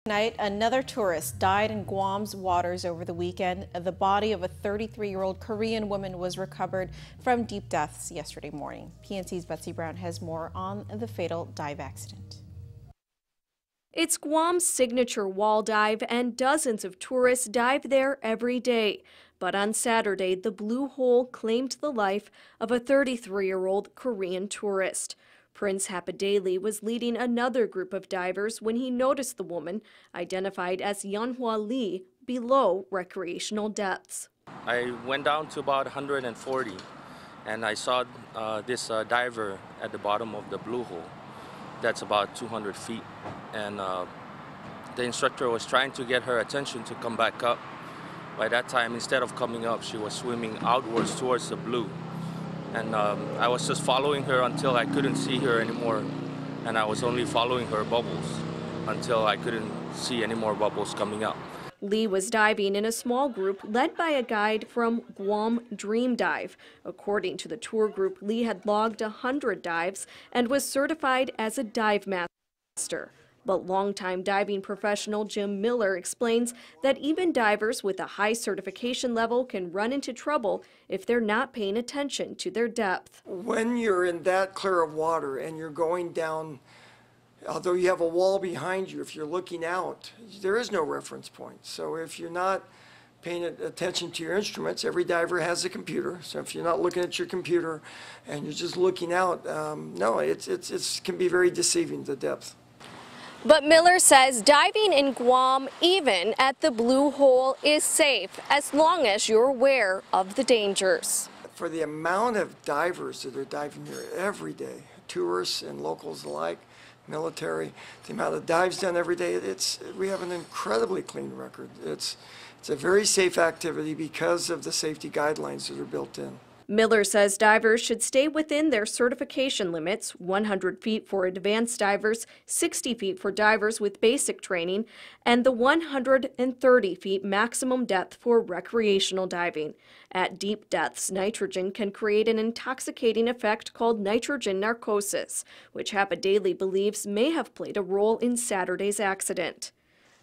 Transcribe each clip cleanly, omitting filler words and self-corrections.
Tonight, another tourist died in Guam's waters over the weekend. The body of a 33-year-old Korean woman was recovered from deep depths yesterday morning. PNC's Betsy Brown has more on the fatal dive accident. It's Guam's signature wall dive, and dozens of tourists dive there every day. But on Saturday, the blue hole claimed the life of a 33-year-old Korean tourist. Prince Hapadeli was leading another group of divers when he noticed the woman, identified as Yeonhwa Lee, below recreational depths. I went down to about 140 and I saw this diver at the bottom of the blue hole. That's about 200 feet. And the instructor was trying to get her attention to come back up. By that time, instead of coming up, she was swimming outwards towards the blue. And I was just following her until I couldn't see her anymore. And I was only following her bubbles until I couldn't see any more bubbles coming up. Lee was diving in a small group led by a guide from Guam Dream Dive. According to the tour group, Lee had logged 100 dives and was certified as a dive master. But longtime diving professional Jim Miller explains that even divers with a high certification level can run into trouble if they're not paying attention to their depth. When you're in that clear of water and you're going down, although you have a wall behind you, if you're looking out, there is no reference point. So if you're not paying attention to your instruments, every diver has a computer. So if you're not looking at your computer and you're just looking out, no, it can be very deceiving, the depth. But Miller says diving in Guam, even at the blue hole, is safe as long as you're aware of the dangers. For the amount of divers that are diving here every day, tourists and locals alike, military, the amount of dives done every day, we have an incredibly clean record. It's a very safe activity because of the safety guidelines that are built in. Miller says divers should stay within their certification limits, 100 feet for advanced divers, 60 feet for divers with basic training, and the 130 feet maximum depth for recreational diving. At deep depths, nitrogen can create an intoxicating effect called nitrogen narcosis, which Hapadeli believes may have played a role in Saturday's accident.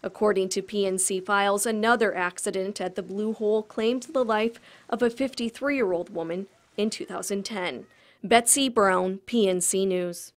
According to PNC files, another accident at the Blue Hole claimed the life of a 53-year-old woman in 2010. Betsy Brown, PNC News.